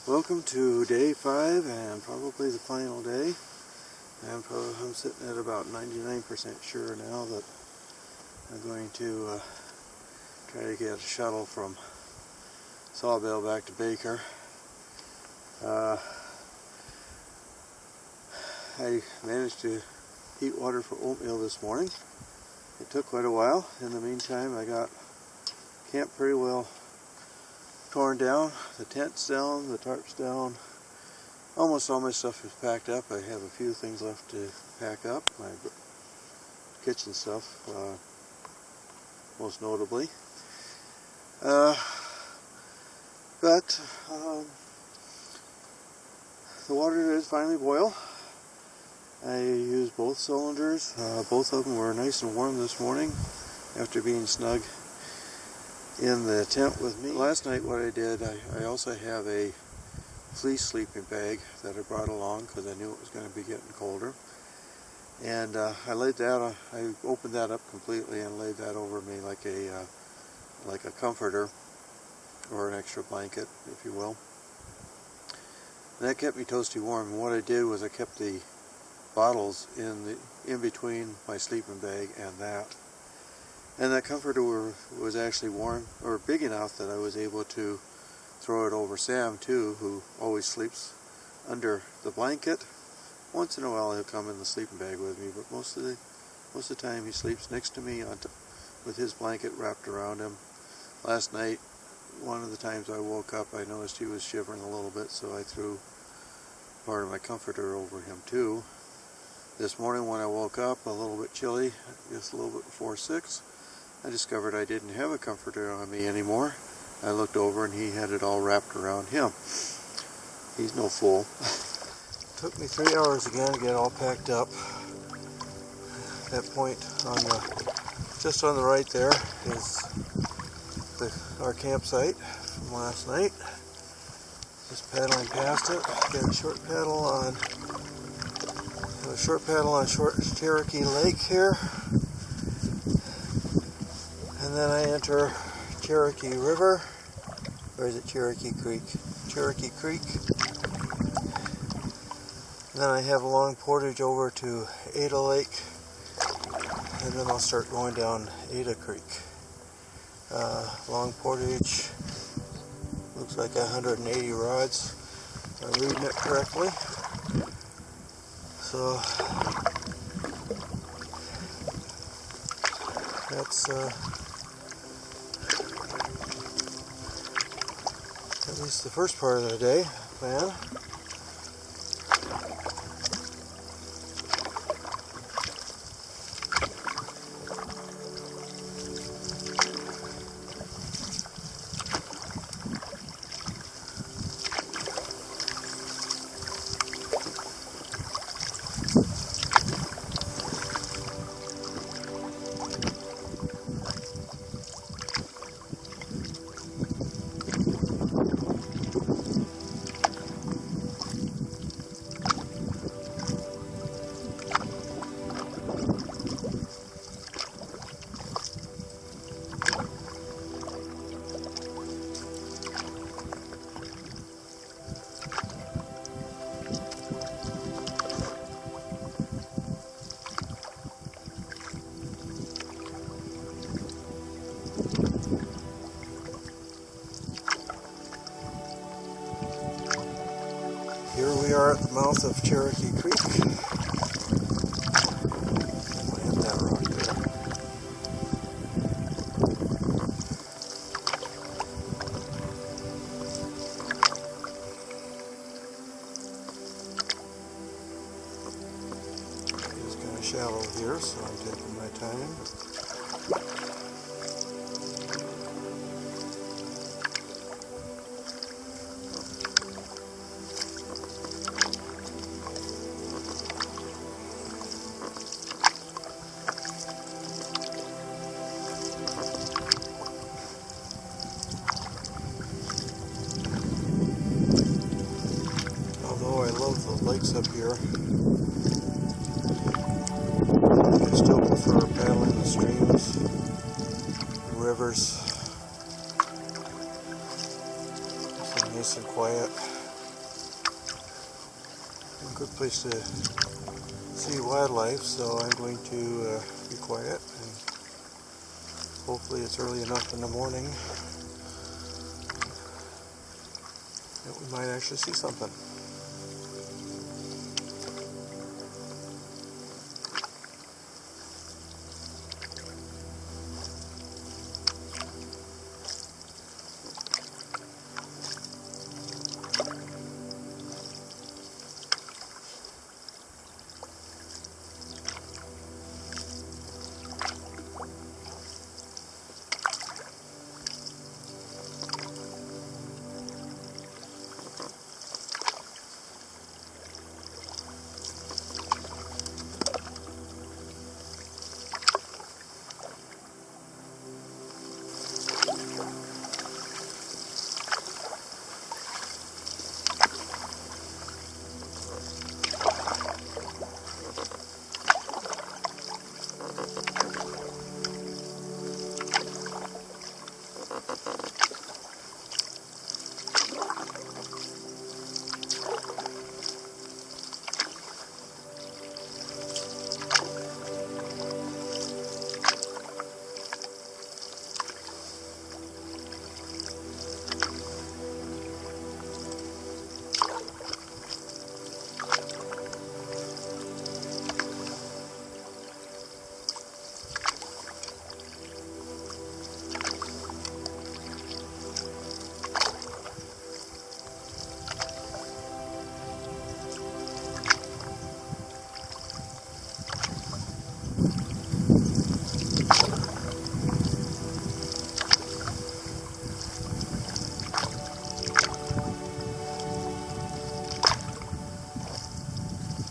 Welcome to day 5 and probably the final day. I'm sitting at about 99% sure now that I'm going to try to get a shuttle from Sawbill back to Baker. I managed to heat water for oatmeal this morning. It took quite a while. In the meantime, I got camp pretty well torn down. The tent's down, the tarp's down. Almost all my stuff is packed up. I have a few things left to pack up. My kitchen stuff, most notably. But the water did finally boil. I used both cylinders. Both of them were nice and warm this morning after being snug in the tent with me. Last night what I did, I also have a fleece sleeping bag that I brought along because I knew it was going to be getting colder. And I opened that up completely and laid that over me like a comforter or an extra blanket, if you will. And that kept me toasty warm. And what I did was I kept the bottles in between my sleeping bag and that. And that comforter was actually warm, or big enough that I was able to throw it over Sam too, who always sleeps under the blanket. Once in a while he'll come in the sleeping bag with me, but most of the time he sleeps next to me with his blanket wrapped around him. Last night, one of the times I woke up, I noticed he was shivering a little bit, so I threw part of my comforter over him too. This morning when I woke up, a little bit chilly, just a little bit before 6, I discovered I didn't have a comforter on me anymore. I looked over and he had it all wrapped around him. He's no fool. Took me 3 hours again to get all packed up. That point just on the right there is our campsite from last night. Just paddling past it. Got a short paddle on Cherokee Lake here. And then I enter Cherokee River, or is it Cherokee Creek? Cherokee Creek. And then I have a long portage over to Ada Lake, and then I'll start going down Ada Creek. Long portage, looks like 180 rods, if I'm reading it correctly. So that's at least the first part of the day plan. Here we are at the mouth of Cherokee Creek. I'll hit that rock there. It's kind of shallow here, so I'm taking my time. I love the lakes up here. I still prefer paddling the streams, the rivers. It's nice and quiet. a good place to see wildlife, so I'm going to be quiet, and hopefully it's early enough in the morning that we might actually see something.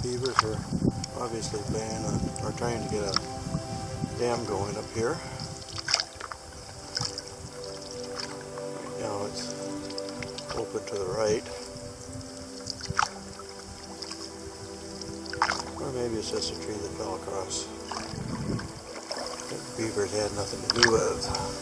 Beavers are obviously trying to get a dam going up here. Right now it's open to the right. Or maybe it's just a tree that fell across that the beavers had nothing to do with.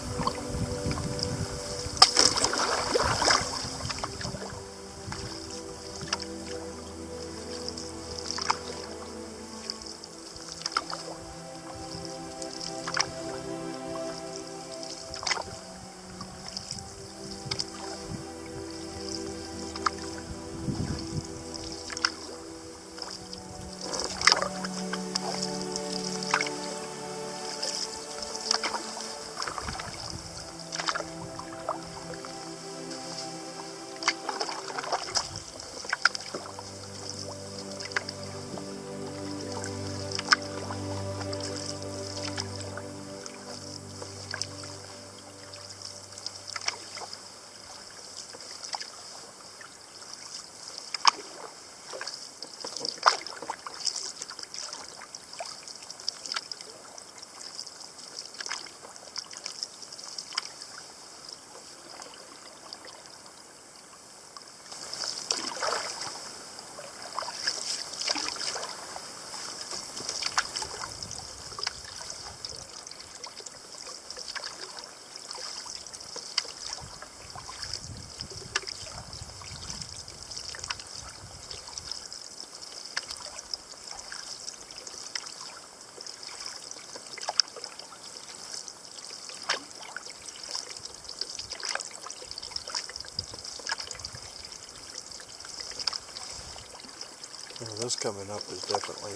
Well, this coming up is definitely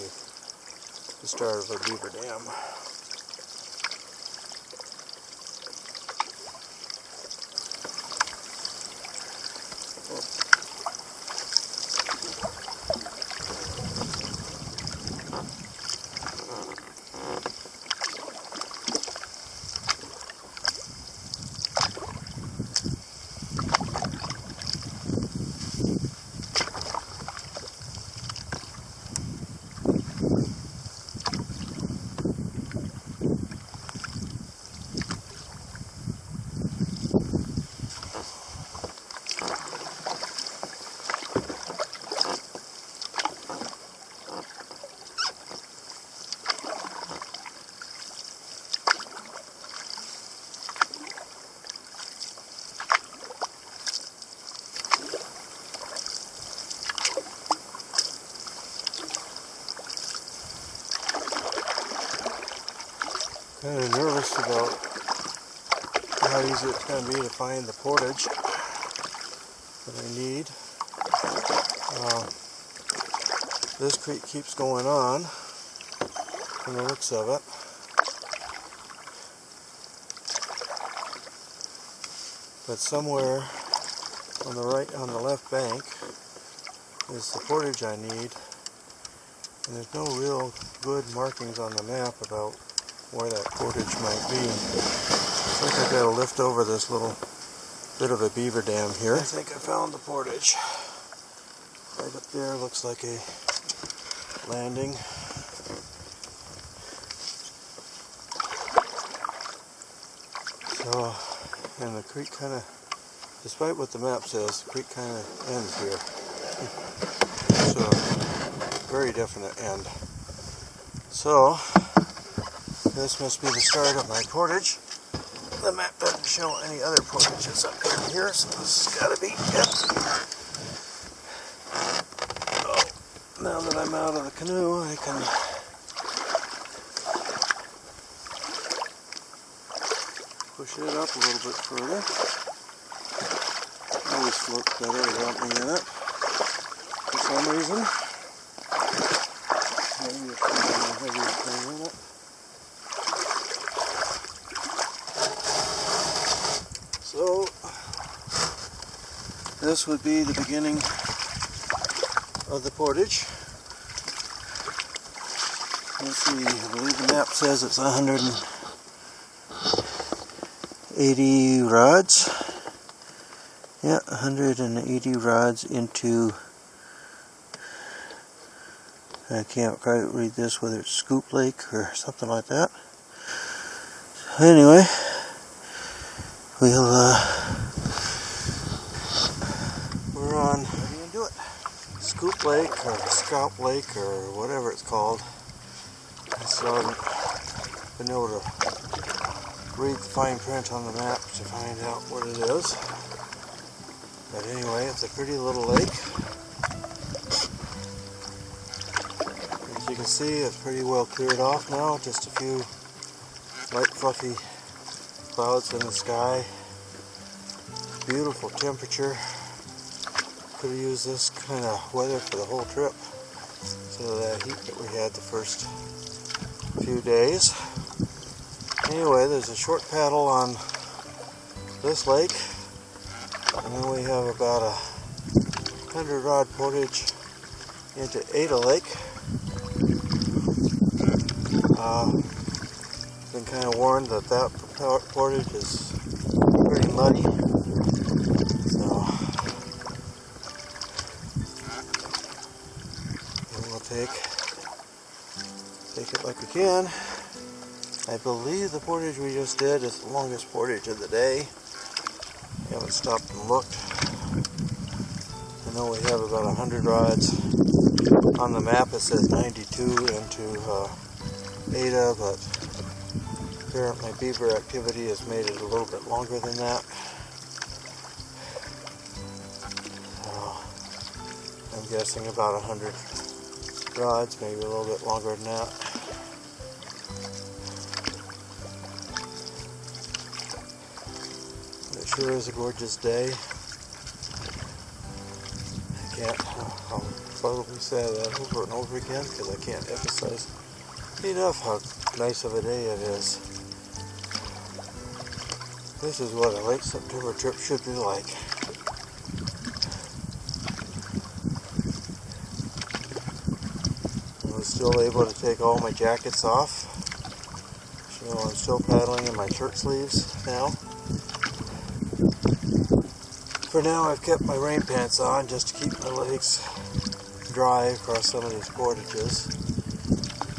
the start of a beaver dam. Kind of nervous about how easy it's going to be to find the portage that I need. This creek keeps going on from the looks of it. But somewhere on the right, on the left bank, is the portage I need. And there's no real good markings on the map about where that portage might be. I think I've got to lift over this little bit of a beaver dam here. I think I found the portage. Right up there looks like a landing. So, and the creek kind of, despite what the map says, the creek kind of ends here. So, very definite end. So, this must be the start of my portage. The map doesn't show any other portages up in here, so this has got to be it. Oh, now that I'm out of the canoe, I can push it up a little bit further. Always floats better without me in it, for some reason. Maybe it's got a heavier thing in it. So, this would be the beginning of the portage. Let's see, I believe the map says it's 180 rods. Yeah, 180 rods into, I can't quite read this, whether it's Sawbill Lake or something like that. Anyway, we're on, how do you do it? Sawbill Lake or Scalp Lake or whatever it's called. I still haven't been able to read the fine print on the map to find out what it is. But anyway, it's a pretty little lake. As you can see, it's pretty well cleared off now. Just a few light fluffy clouds in the sky. Beautiful temperature. Could have used this kind of weather for the whole trip. So that heat that we had the first few days. Anyway, there's a short paddle on this lake. And then we have about a 100-rod portage into Ada Lake. Been kind of warned that that portage is pretty muddy. So we'll take it like we can. I believe the portage we just did is the longest portage of the day. I haven't stopped and looked. I know we have about 100 rods. On the map it says 92 into Ada, but apparently beaver activity has made it a little bit longer than that. So I'm guessing about 100 rods, maybe a little bit longer than that. It sure is a gorgeous day. I'll probably say that over and over again because I can't emphasize enough how nice of a day it is. This is what a late September trip should be like. I was still able to take all my jackets off. So I'm still paddling in my shirt sleeves now. For now I've kept my rain pants on just to keep my legs dry across some of these portages.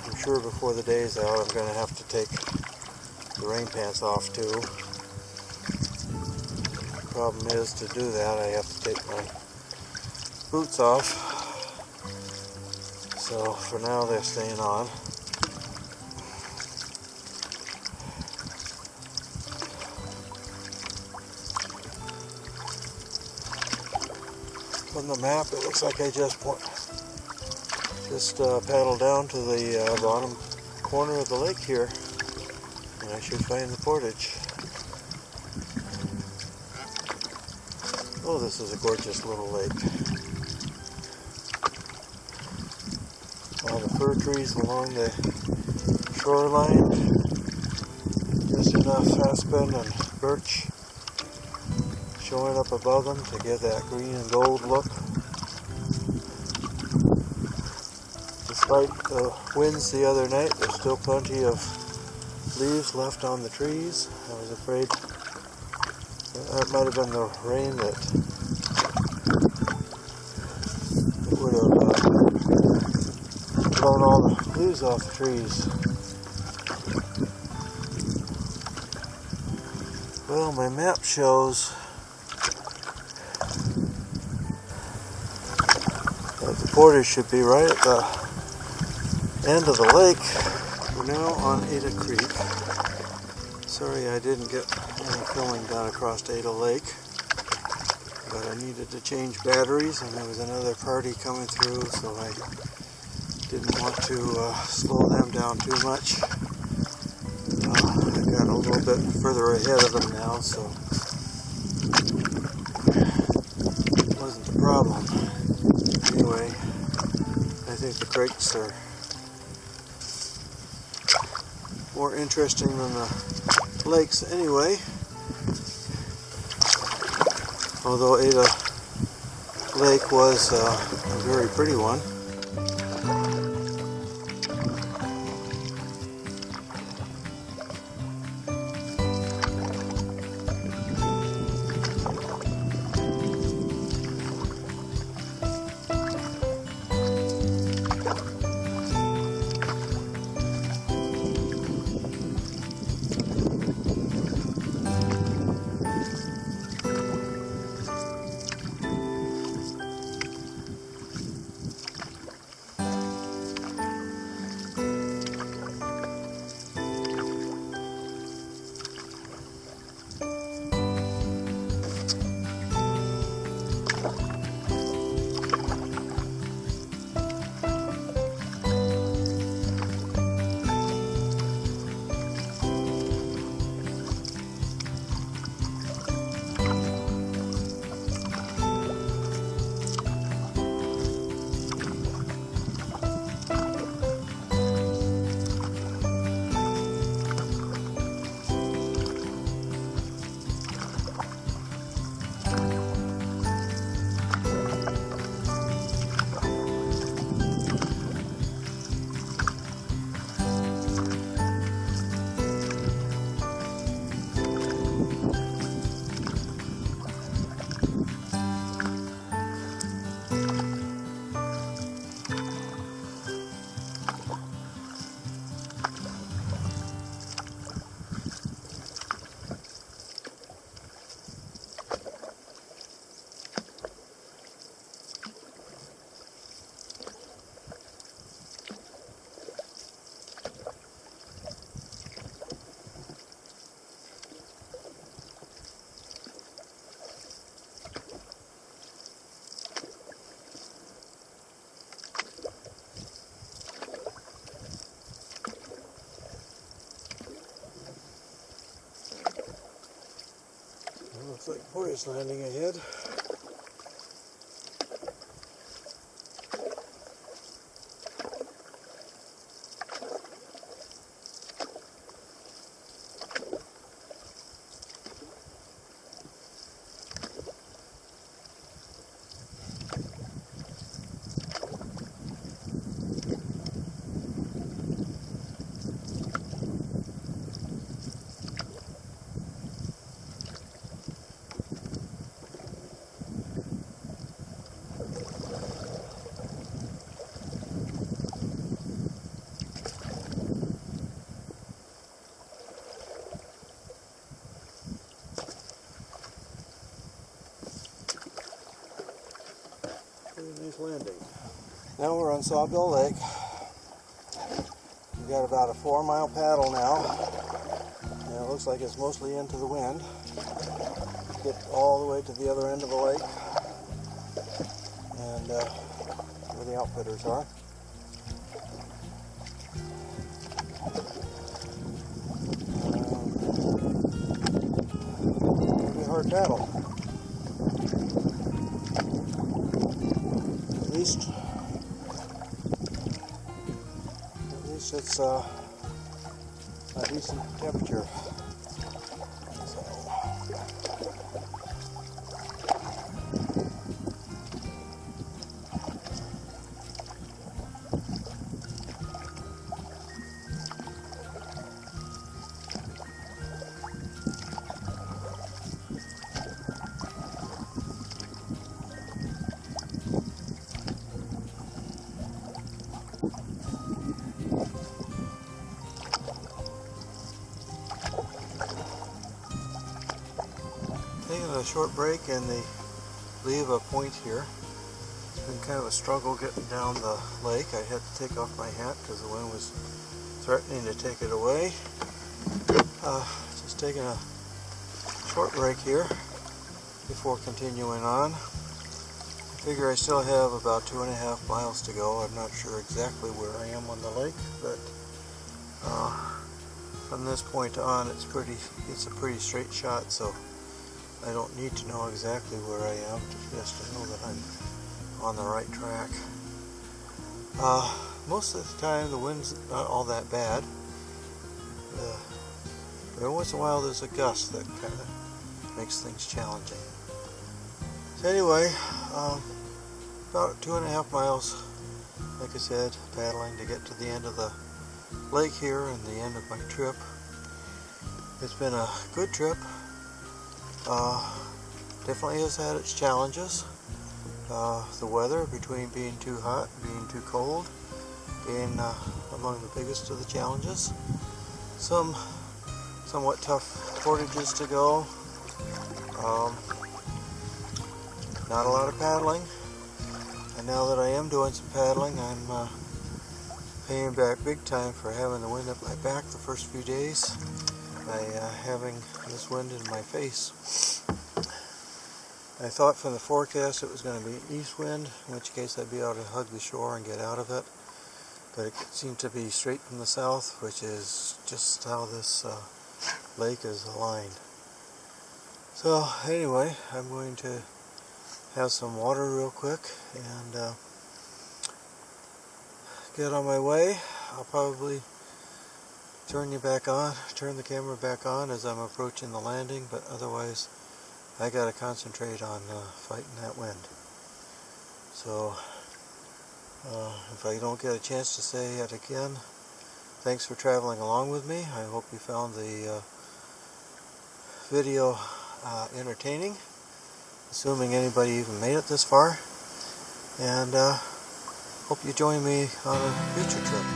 I'm sure before the day's out I'm going to have to take the rain pants off too. The problem is, to do that I have to take my boots off. So for now they're staying on. On the map it looks like I just paddled down to the bottom corner of the lake here. I should find the portage. Oh, this is a gorgeous little lake. All the fir trees along the shoreline. Just enough aspen and birch showing up above them to give that green and gold look. Despite the winds the other night, there's still plenty of leaves left on the trees. I was afraid that might have been the rain that would have blown all the leaves off the trees. Well, my map shows that the portage should be right at the end of the lake. We're now on Ada Creek. Sorry I didn't get any filming done across Ada Lake, but I needed to change batteries and there was another party coming through, so I didn't want to slow them down too much. I got a little bit further ahead of them now, so it wasn't a problem. Anyway, I think the creeks are more interesting than the lakes anyway, although Ada Lake was a very pretty one. Looks like Portage Landing ahead. Nice landing. Now we're on Sawbill Lake. We've got about a 4-mile paddle now, and it looks like it's mostly into the wind. Get all the way to the other end of the lake, and where the outfitters are. hard paddle. At least it's a decent temperature. Taking a short break in the lee of a point here. It's been kind of a struggle getting down the lake. I had to take off my hat because the wind was threatening to take it away. Just taking a short break here before continuing on. I figure I still have about 2.5 miles to go. I'm not sure exactly where I am on the lake, but from this point on it's a pretty straight shot, so I don't need to know exactly where I am just to know that I'm on the right track. Most of the time the wind's not all that bad. But every once in a while there's a gust that kind of makes things challenging. So anyway, about 2.5 miles, like I said, paddling to get to the end of the lake here and the end of my trip. It's been a good trip. Definitely has had its challenges. The weather, between being too hot and being too cold, being among the biggest of the challenges. Some somewhat tough portages to go. Not a lot of paddling. And now that I am doing some paddling, I'm paying back big time for having the wind at my back the first few days by having this wind in my face. I thought from the forecast it was going to be east wind, in which case I'd be able to hug the shore and get out of it. But it seemed to be straight from the south, which is just how this lake is aligned. So anyway, I'm going to have some water real quick and get on my way. I'll probably turn the camera back on as I'm approaching the landing, but otherwise I gotta concentrate on fighting that wind. So if I don't get a chance to say it again, thanks for traveling along with me. I hope you found the video entertaining, assuming anybody even made it this far, and hope you join me on a future trip.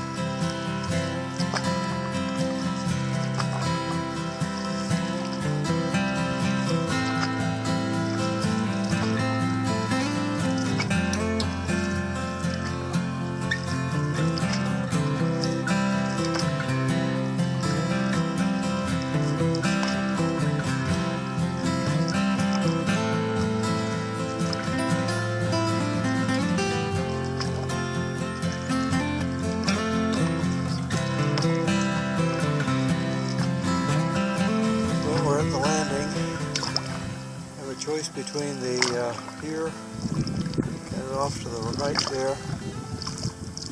Choice between the pier kind of off to the right there,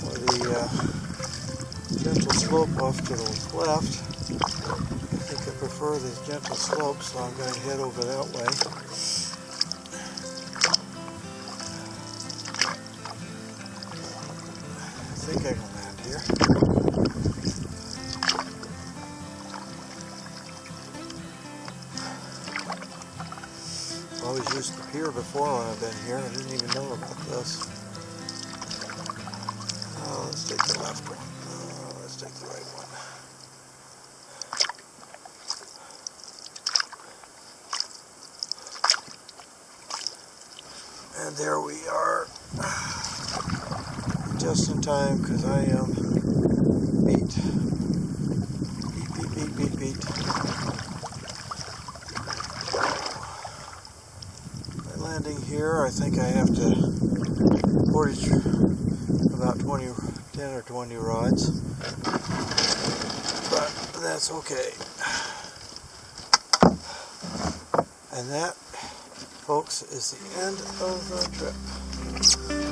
or the gentle slope off to the left. I think I prefer the gentle slope, so I'm going to head over that way. I think I can land here. I always used the pier before when I've been here. I didn't even know about this. Oh, let's take the left one. Oh, let's take the right one. And there we are. Just in time, because I am beat. Beat. Landing here, I think I have to portage about 10 or 20 rods, but that's okay. And that, folks, is the end of the trip.